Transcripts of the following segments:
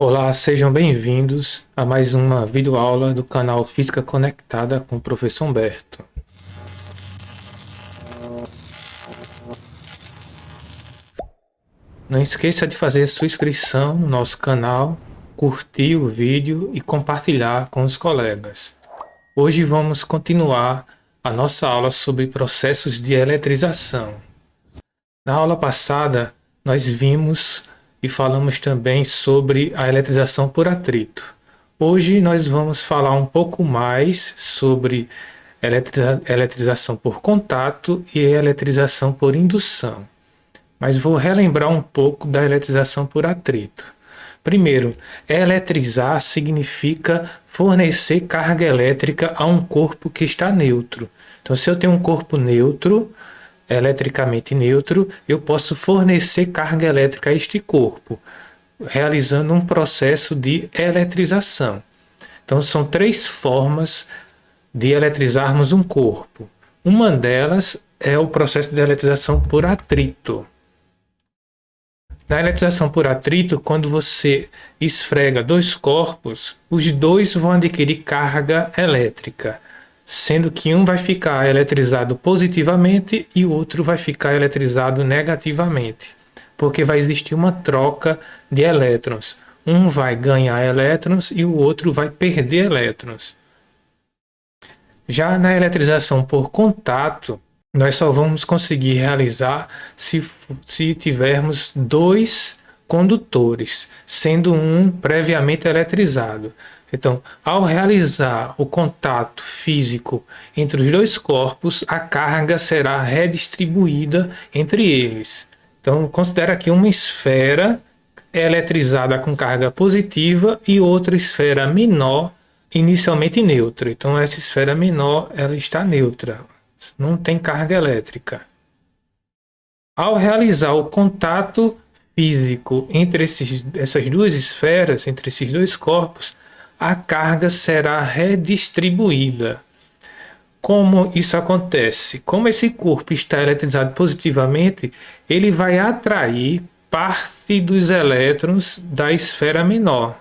Olá, sejam bem-vindos a mais uma videoaula do canal Física Conectada com o professor Humberto. Não esqueça de fazer sua inscrição no nosso canal, curtir o vídeo e compartilhar com os colegas. Hoje vamos continuar a nossa aula sobre processos de eletrização. Na aula passada, nós vimos e falamos também sobre a eletrização por atrito. Hoje nós vamos falar um pouco mais sobre eletrização por contato e eletrização por indução. Mas vou relembrar um pouco da eletrização por atrito. Primeiro, eletrizar significa fornecer carga elétrica a um corpo que está neutro. Então, se eu tenho um corpo neutro, eletricamente neutro, eu posso fornecer carga elétrica a este corpo, realizando um processo de eletrização. Então, são três formas de eletrizarmos um corpo. Uma delas é o processo de eletrização por atrito. Na eletrização por atrito, quando você esfrega dois corpos, os dois vão adquirir carga elétrica, sendo que um vai ficar eletrizado positivamente e o outro vai ficar eletrizado negativamente, porque vai existir uma troca de elétrons. Um vai ganhar elétrons e o outro vai perder elétrons. Já na eletrização por contato, nós só vamos conseguir realizar se tivermos dois condutores, sendo um previamente eletrizado. Então, ao realizar o contato físico entre os dois corpos, a carga será redistribuída entre eles. Então, considera aqui uma esfera eletrizada com carga positiva e outra esfera menor, inicialmente neutra. Então, essa esfera menor ela está neutra, não tem carga elétrica. Ao realizar o contato físico entre essas duas esferas, entre esses dois corpos, a carga será redistribuída. Como isso acontece? Como esse corpo está eletrizado positivamente, ele vai atrair parte dos elétrons da esfera menor.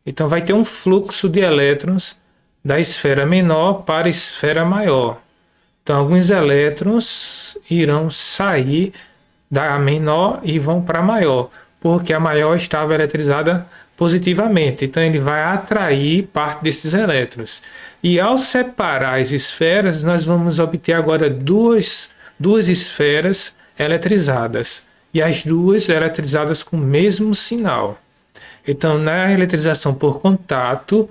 Então vai ter um fluxo de elétrons da esfera menor para a esfera maior. Então alguns elétrons irão sair da menor e vão para a maior, porque a maior estava eletrizada positivamente. Então ele vai atrair parte desses elétrons. E ao separar as esferas, nós vamos obter agora duas esferas eletrizadas. E as duas eletrizadas com o mesmo sinal. Então, na eletrização por contato,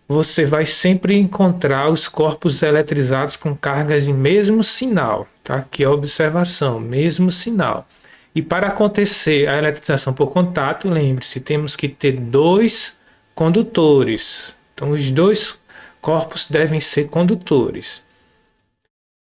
você vai sempre encontrar os corpos eletrizados com cargas em mesmo sinal. Tá? Aqui é a observação, mesmo sinal. E para acontecer a eletrização por contato, lembre-se, temos que ter dois condutores. Então, os dois corpos devem ser condutores.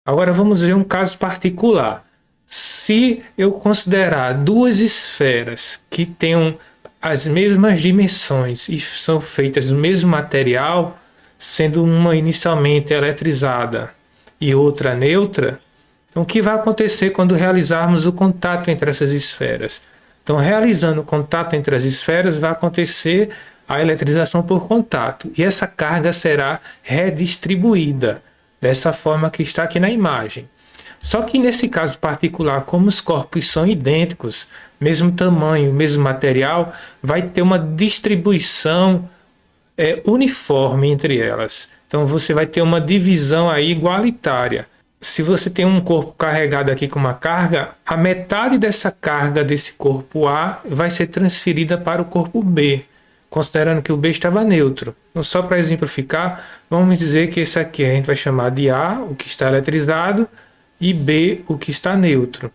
Agora vamos ver um caso particular. Se eu considerar duas esferas que tenham as mesmas dimensões e são feitas do mesmo material, sendo uma inicialmente eletrizada e outra neutra, então o que vai acontecer quando realizarmos o contato entre essas esferas? Então, realizando o contato entre as esferas, vai acontecer a eletrização por contato e essa carga será redistribuída dessa forma que está aqui na imagem. Só que nesse caso particular, como os corpos são idênticos, mesmo tamanho, mesmo material, vai ter uma distribuição uniforme entre elas. Então você vai ter uma divisão aí igualitária. Se você tem um corpo carregado aqui com uma carga, a metade dessa carga desse corpo A vai ser transferida para o corpo B, considerando que o B estava neutro. Então, só para exemplificar, vamos dizer que esse aqui a gente vai chamar de A, o que está eletrizado, e B, o que está neutro.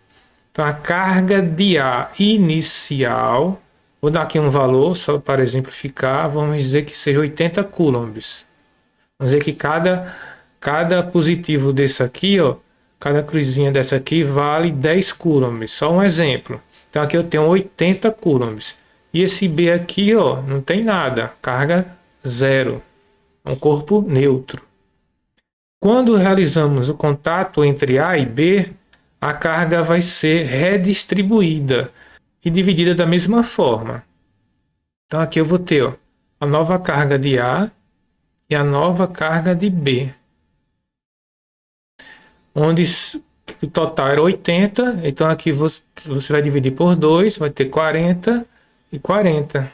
Então, a carga de A inicial, vou dar aqui um valor só para exemplificar, vamos dizer que seja 80 coulombs. Vamos dizer que cada positivo desse aqui, ó, cada cruzinha dessa aqui vale 10 coulombs, só um exemplo. Então, aqui eu tenho 80 coulombs. E esse B aqui, ó, não tem nada, carga zero, é um corpo neutro. Quando realizamos o contato entre A e B, a carga vai ser redistribuída e dividida da mesma forma. Então aqui eu vou ter, ó, a nova carga de A e a nova carga de B. Onde o total era 80, então aqui você vai dividir por 2, vai ter 40 e 40.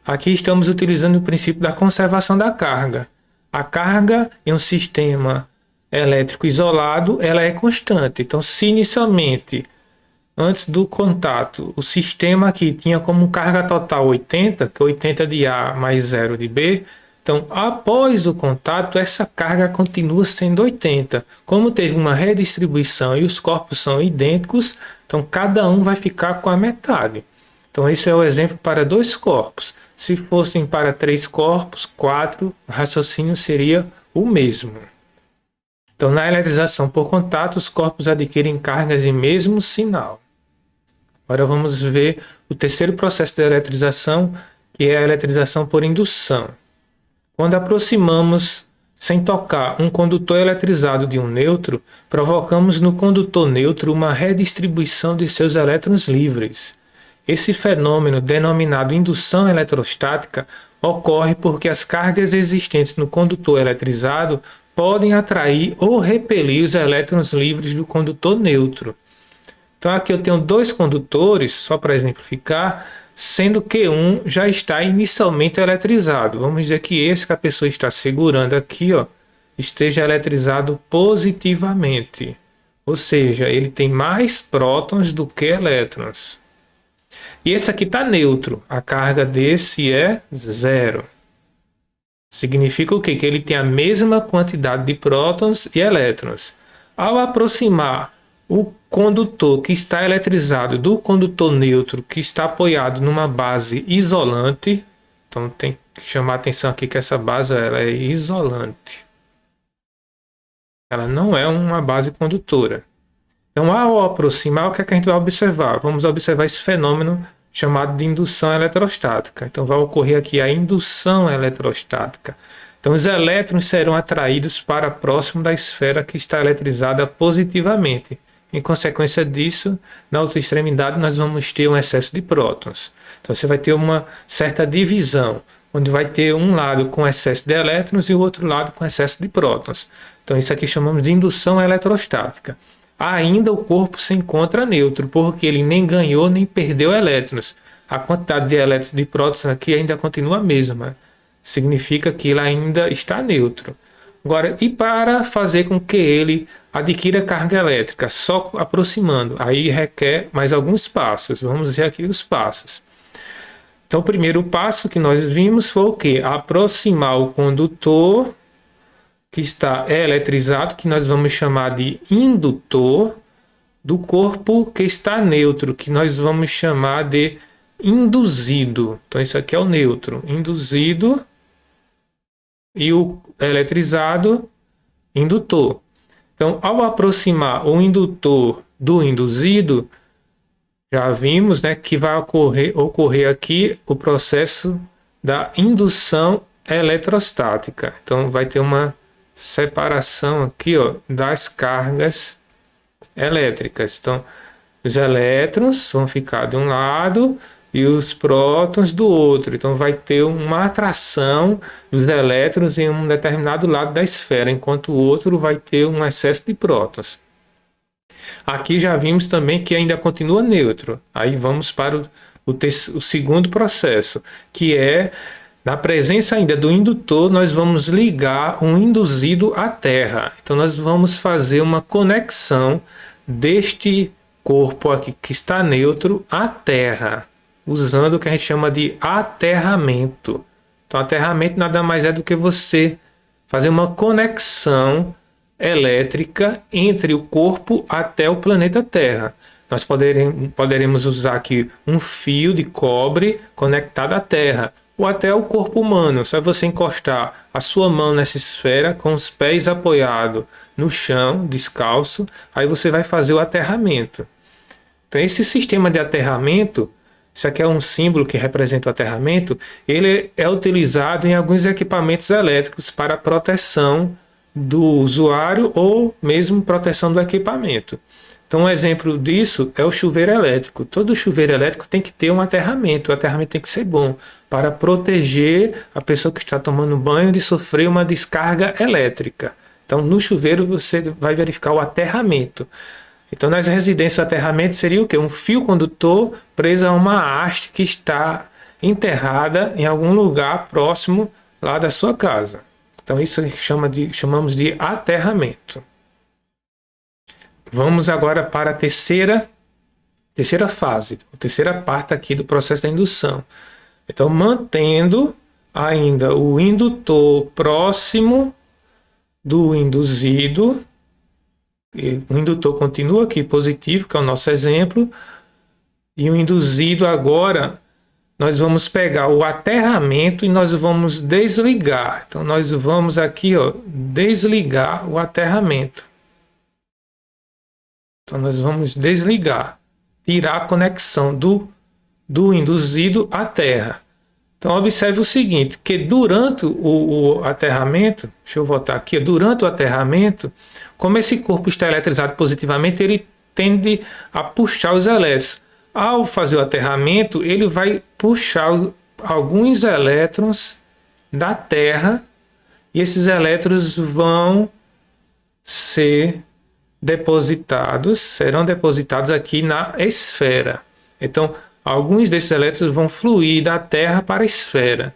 Aqui estamos utilizando o princípio da conservação da carga. A carga em um sistema elétrico isolado, ela é constante. Então, se inicialmente, antes do contato, o sistema aqui tinha como carga total 80, que é 80 de A mais 0 de B, então, após o contato, essa carga continua sendo 80. Como teve uma redistribuição e os corpos são idênticos, então cada um vai ficar com a metade. Então, esse é o exemplo para 2 corpos. Se fossem para 3 corpos, 4, o raciocínio seria o mesmo. Então, na eletrização por contato, os corpos adquirem cargas de mesmo sinal. Agora vamos ver o terceiro processo de eletrização, que é a eletrização por indução. Quando aproximamos, sem tocar, um condutor eletrizado de um nêutro, provocamos no condutor neutro uma redistribuição de seus elétrons livres. Esse fenômeno, denominado indução eletrostática, ocorre porque as cargas existentes no condutor eletrizado podem atrair ou repelir os elétrons livres do condutor neutro. Então aqui eu tenho 2 condutores, só para exemplificar, sendo que um já está inicialmente eletrizado. Vamos dizer que esse que a pessoa está segurando aqui, ó, esteja eletrizado positivamente. Ou seja, ele tem mais prótons do que elétrons. E esse aqui está neutro. A carga desse é 0. Significa o quê? Que ele tem a mesma quantidade de prótons e elétrons. Ao aproximar o condutor que está eletrizado do condutor neutro que está apoiado numa base isolante, então tem que chamar a atenção aqui que essa base ela é isolante. Ela não é uma base condutora. Então, ao aproximar, o que é que a gente vai observar? Vamos observar esse fenômeno chamado de indução eletrostática. Então, vai ocorrer aqui a indução eletrostática. Então, os elétrons serão atraídos para próximo da esfera que está eletrizada positivamente. Em consequência disso, na outra extremidade, nós vamos ter um excesso de prótons. Então, você vai ter uma certa divisão, onde vai ter um lado com excesso de elétrons e o outro lado com excesso de prótons. Então, isso aqui chamamos de indução eletrostática. Ainda o corpo se encontra neutro, porque ele nem ganhou nem perdeu elétrons. A quantidade de elétrons e de prótons aqui ainda continua a mesma. Significa que ele ainda está neutro. Agora, e para fazer com que ele adquira carga elétrica, só aproximando, aí requer mais alguns passos. Vamos ver aqui os passos. Então, o primeiro passo que nós vimos foi o quê? Aproximar o condutor que está eletrizado, que nós vamos chamar de indutor, do corpo que está neutro, que nós vamos chamar de induzido. Então, isso aqui é o neutro, induzido, e o eletrizado, indutor. Então, ao aproximar o indutor do induzido, já vimos, né, que vai ocorrer aqui o processo da indução eletrostática. Então, vai ter uma separação aqui, ó, das cargas elétricas. Então, os elétrons vão ficar de um lado e os prótons do outro. Então, vai ter uma atração dos elétrons em um determinado lado da esfera, enquanto o outro vai ter um excesso de prótons. Aqui já vimos também que ainda continua neutro. Aí vamos para o segundo processo, que é, na presença ainda do indutor, nós vamos ligar um induzido à Terra. Então, nós vamos fazer uma conexão deste corpo aqui que está neutro à Terra, usando o que a gente chama de aterramento. Então, aterramento nada mais é do que você fazer uma conexão elétrica entre o corpo até o planeta Terra. Nós poderemos usar aqui um fio de cobre conectado à Terra, ou até o corpo humano. Só você encostar a sua mão nessa esfera com os pés apoiados no chão, descalço, aí você vai fazer o aterramento. Então, esse sistema de aterramento, isso aqui é um símbolo que representa o aterramento, ele é utilizado em alguns equipamentos elétricos para proteção do usuário ou mesmo proteção do equipamento. Então, um exemplo disso é o chuveiro elétrico. Todo chuveiro elétrico tem que ter um aterramento. O aterramento tem que ser bom para proteger a pessoa que está tomando banho de sofrer uma descarga elétrica. Então, no chuveiro você vai verificar o aterramento. Então, nas residências, o aterramento seria o quê? Um fio condutor preso a uma haste que está enterrada em algum lugar próximo lá da sua casa. Então, isso chamamos de aterramento. Vamos agora para a terceira fase, a terceira parte aqui do processo da indução. Então, mantendo ainda o indutor próximo do induzido, o indutor continua aqui positivo, que é o nosso exemplo, e o induzido agora, nós vamos pegar o aterramento e nós vamos desligar. Então, nós vamos aqui, desligar o aterramento. Então, nós vamos desligar, tirar a conexão do induzido à terra. Então, observe o seguinte, que durante o aterramento, deixa eu voltar aqui, durante o aterramento, como esse corpo está eletrizado positivamente, ele tende a puxar os elétrons. Ao fazer o aterramento, ele vai puxar alguns elétrons da terra e esses elétrons vão serão depositados aqui na esfera. Então, alguns desses elétrons vão fluir da Terra para a esfera.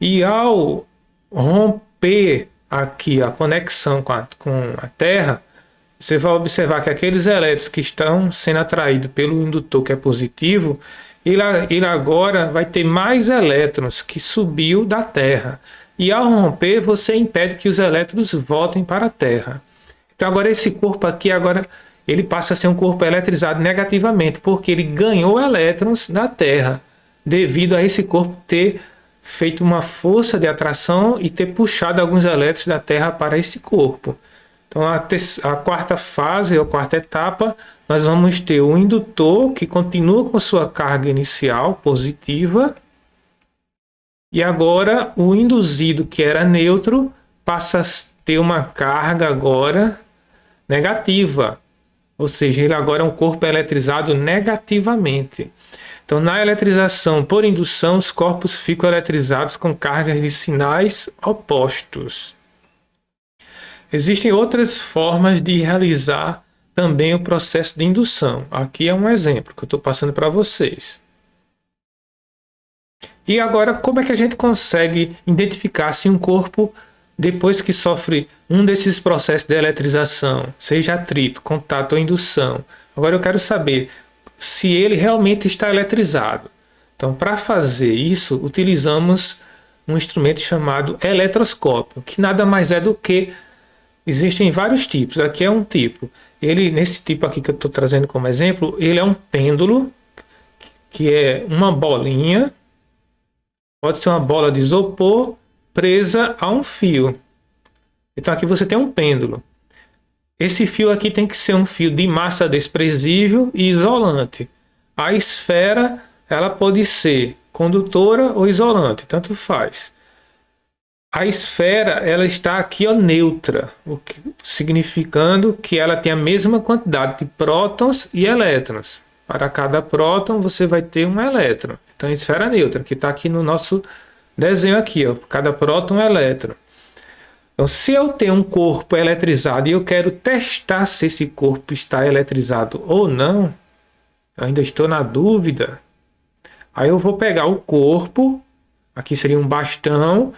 E ao romper aqui a conexão com a Terra, você vai observar que aqueles elétrons que estão sendo atraídos pelo indutor, que é positivo, ele agora vai ter mais elétrons que subiu da Terra. E ao romper, você impede que os elétrons voltem para a Terra. Então agora esse corpo aqui, ele passa a ser um corpo eletrizado negativamente, porque ele ganhou elétrons da Terra, devido a esse corpo ter feito uma força de atração e ter puxado alguns elétrons da Terra para esse corpo. Então a quarta fase, ou quarta etapa, nós vamos ter o indutor, que continua com sua carga inicial positiva, e agora o induzido, que era neutro, passa a ter uma carga agora negativa, ou seja, ele agora é um corpo eletrizado negativamente. Então, na eletrização por indução, os corpos ficam eletrizados com cargas de sinais opostos. Existem outras formas de realizar também o processo de indução. Aqui é um exemplo que eu estou passando para vocês. E agora, como é que a gente consegue identificar se um corpo, depois que sofre um desses processos de eletrização, seja atrito, contato ou indução, agora eu quero saber se ele realmente está eletrizado. Então, para fazer isso, utilizamos um instrumento chamado eletroscópio, que nada mais é do que... Existem vários tipos, aqui é um tipo. Nesse tipo aqui que eu estou trazendo como exemplo, ele é um pêndulo, que é uma bolinha, pode ser uma bola de isopor, presa a um fio. Então aqui você tem um pêndulo. Esse fio aqui tem que ser um fio de massa desprezível e isolante. A esfera, ela pode ser condutora ou isolante, tanto faz. A esfera, ela está aqui neutra, significando que ela tem a mesma quantidade de prótons e elétrons. Para cada próton você vai ter um elétron. Então a esfera neutra, que está aqui no nosso desenho aqui, cada próton é um elétron. Então, se eu tenho um corpo eletrizado e eu quero testar se esse corpo está eletrizado ou não, eu ainda estou na dúvida, aí eu vou pegar o corpo, aqui seria um bastão,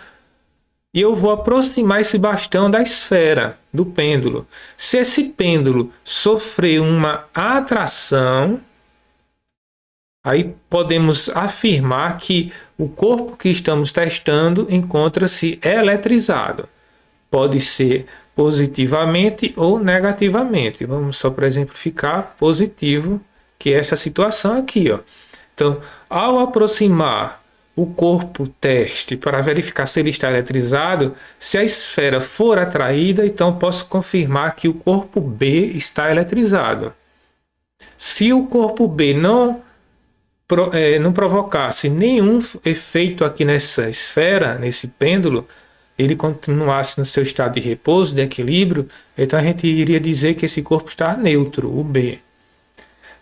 e eu vou aproximar esse bastão da esfera, do pêndulo. Se esse pêndulo sofrer uma atração, aí podemos afirmar que o corpo que estamos testando encontra-se eletrizado. Pode ser positivamente ou negativamente. Vamos só para exemplificar positivo, que é essa situação aqui. Então, ao aproximar o corpo teste para verificar se ele está eletrizado, se a esfera for atraída, então posso confirmar que o corpo B está eletrizado. Se o corpo B não provocasse nenhum efeito aqui nessa esfera, nesse pêndulo, ele continuasse no seu estado de repouso, de equilíbrio, então a gente iria dizer que esse corpo está neutro, o B.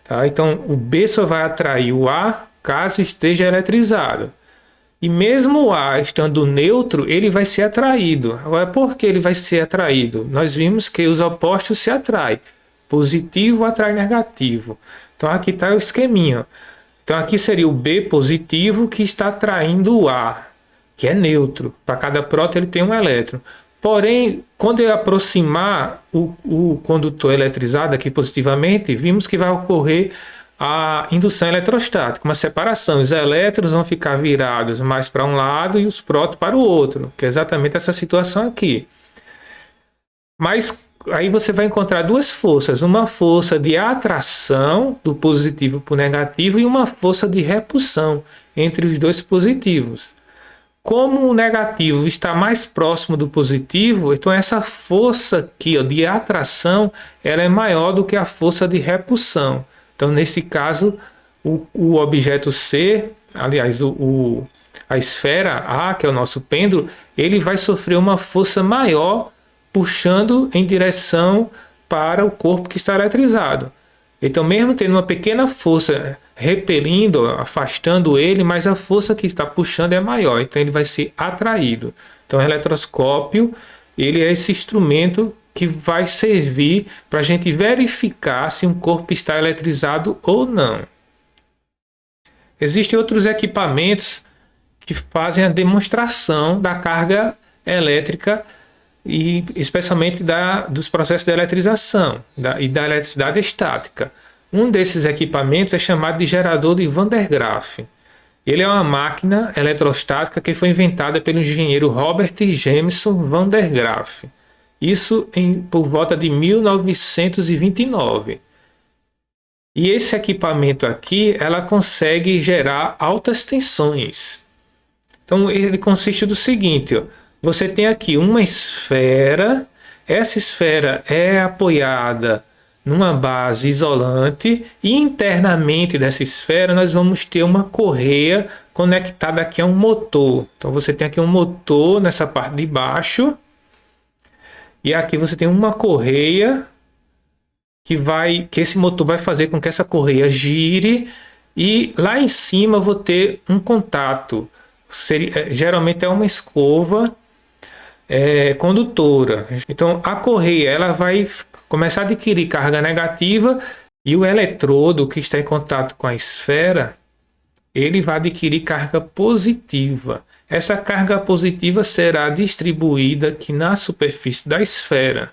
Tá? Então o B só vai atrair o A caso esteja eletrizado. E mesmo o A estando neutro, ele vai ser atraído. Agora, por que ele vai ser atraído? Nós vimos que os opostos se atraem. Positivo atrai negativo. Então aqui está o esqueminha. Então aqui seria o B positivo que está atraindo o A, que é neutro. Para cada próton ele tem um elétron. Porém, quando eu aproximar o condutor eletrizado aqui positivamente, vimos que vai ocorrer a indução eletrostática, uma separação. Os elétrons vão ficar virados mais para um lado e os prótons para o outro, que é exatamente essa situação aqui. Mas aí você vai encontrar duas forças, uma força de atração do positivo para o negativo e uma força de repulsão entre os dois positivos. Como o negativo está mais próximo do positivo, então essa força aqui, ó, de atração, ela é maior do que a força de repulsão. Então, nesse caso, o objeto C, aliás, a esfera A, que é o nosso pêndulo, ele vai sofrer uma força maior puxando em direção para o corpo que está eletrizado. Então, mesmo tendo uma pequena força repelindo, afastando ele, mas a força que está puxando é maior, então ele vai ser atraído. Então, o eletroscópio, ele é esse instrumento que vai servir para a gente verificar se um corpo está eletrizado ou não. Existem outros equipamentos que fazem a demonstração da carga elétrica e especialmente dos processos de eletrização e da eletricidade estática. Um desses equipamentos é chamado de gerador de Van der Graaf. Ele é uma máquina eletrostática que foi inventada pelo engenheiro Robert Jameson Van der Graaf. Isso por volta de 1929. E esse equipamento aqui, ela consegue gerar altas tensões. Então ele consiste do seguinte, ó, você tem aqui uma esfera, essa esfera é apoiada numa base isolante e internamente dessa esfera nós vamos ter uma correia conectada aqui a um motor. Então você tem aqui um motor nessa parte de baixo e aqui você tem uma correia que esse motor vai fazer com que essa correia gire e lá em cima eu vou ter um contato. Geralmente é uma escova condutora. Então a correia ela vai começar a adquirir carga negativa e o eletrodo que está em contato com a esfera ele vai adquirir carga positiva. Essa carga positiva será distribuída aqui na superfície da esfera.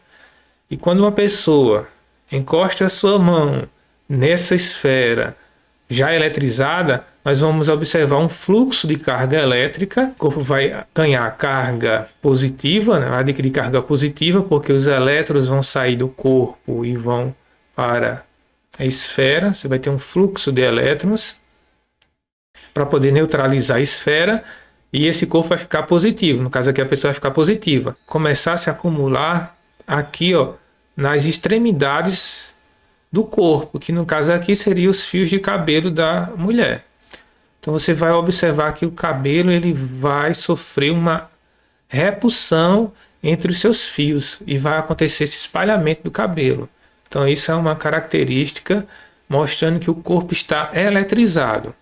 E quando uma pessoa encosta a sua mão nessa esfera já eletrizada, nós vamos observar um fluxo de carga elétrica. O corpo vai ganhar carga positiva, né? Vai adquirir carga positiva, porque os elétrons vão sair do corpo e vão para a esfera. Você vai ter um fluxo de elétrons para poder neutralizar a esfera. E esse corpo vai ficar positivo. No caso aqui a pessoa vai ficar positiva. Começar a se acumular aqui, ó, nas extremidades do corpo, que no caso aqui seriam os fios de cabelo da mulher. Então você vai observar que o cabelo ele vai sofrer uma repulsão entre os seus fios e vai acontecer esse espalhamento do cabelo. Então isso é uma característica mostrando que o corpo está eletrizado.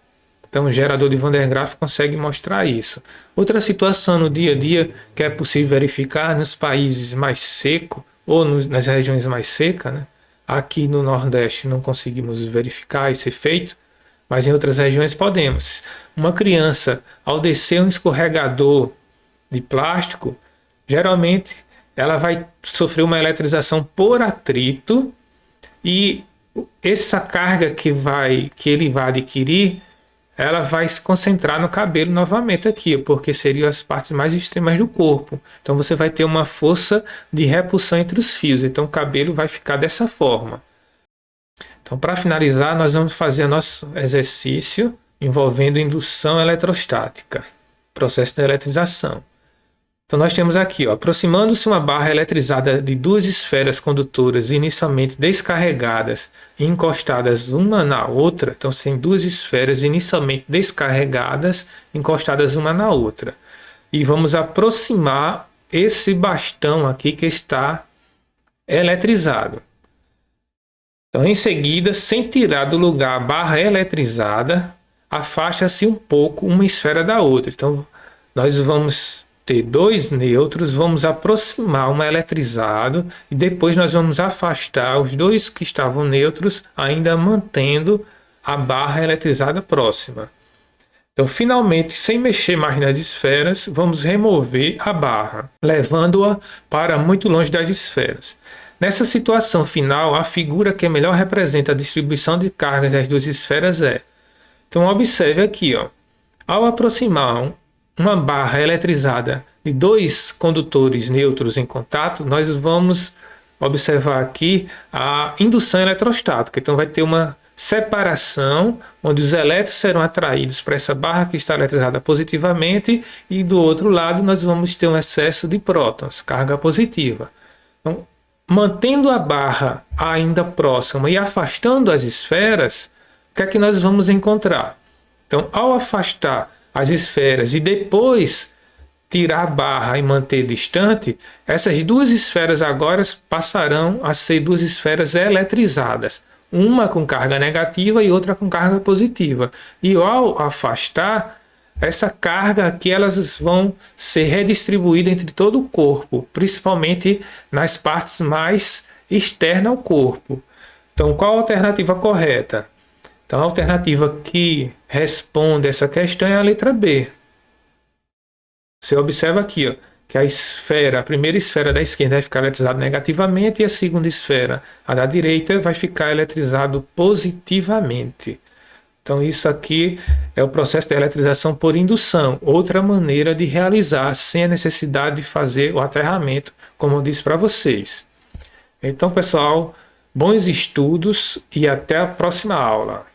Então o gerador de Van der Graaf consegue mostrar isso. Outra situação no dia a dia que é possível verificar nos países mais secos ou nas regiões mais secas, né? Aqui no Nordeste não conseguimos verificar esse efeito, mas em outras regiões podemos. Uma criança, ao descer um escorregador de plástico, geralmente ela vai sofrer uma eletrização por atrito e essa carga que ele vai adquirir, ela vai se concentrar no cabelo novamente aqui, porque seriam as partes mais extremas do corpo. Então você vai ter uma força de repulsão entre os fios. Então o cabelo vai ficar dessa forma. Então para finalizar, nós vamos fazer nosso exercício envolvendo indução eletrostática, processo de eletrização. Então nós temos aqui, aproximando-se uma barra eletrizada de duas esferas condutoras inicialmente descarregadas e encostadas uma na outra. Então tem duas esferas inicialmente descarregadas, encostadas uma na outra. E vamos aproximar esse bastão aqui que está eletrizado. Então, em seguida, sem tirar do lugar a barra eletrizada, afasta-se um pouco uma esfera da outra. Então, nós vamos ter dois nêutrons, vamos aproximar um eletrizado e depois nós vamos afastar os dois que estavam neutros, ainda mantendo a barra eletrizada próxima. Então, finalmente, sem mexer mais nas esferas, vamos remover a barra, levando-a para muito longe das esferas. Nessa situação final, a figura que melhor representa a distribuição de cargas das duas esferas é. Então, observe aqui, ó, ao aproximar uma barra eletrizada de dois condutores neutros em contato, nós vamos observar aqui a indução eletrostática. Então, vai ter uma separação, onde os elétrons serão atraídos para essa barra que está eletrizada positivamente e do outro lado nós vamos ter um excesso de prótons, carga positiva. Então, mantendo a barra ainda próxima e afastando as esferas, o que é que nós vamos encontrar? Então, ao afastar as esferas e depois tirar a barra e manter distante, essas duas esferas agora passarão a ser duas esferas eletrizadas. Uma com carga negativa e outra com carga positiva. E ao afastar, essa carga aqui elas vão ser redistribuídas entre todo o corpo, principalmente nas partes mais externas ao corpo. Então, qual a alternativa correta? Então, a alternativa que responde essa questão é a letra B. Você observa aqui, ó, que a primeira esfera da esquerda vai ficar eletrizada negativamente e a segunda esfera, a da direita, vai ficar eletrizado positivamente. Então, isso aqui é o processo de eletrização por indução, outra maneira de realizar sem a necessidade de fazer o aterramento, como eu disse para vocês. Então, pessoal, bons estudos e até a próxima aula.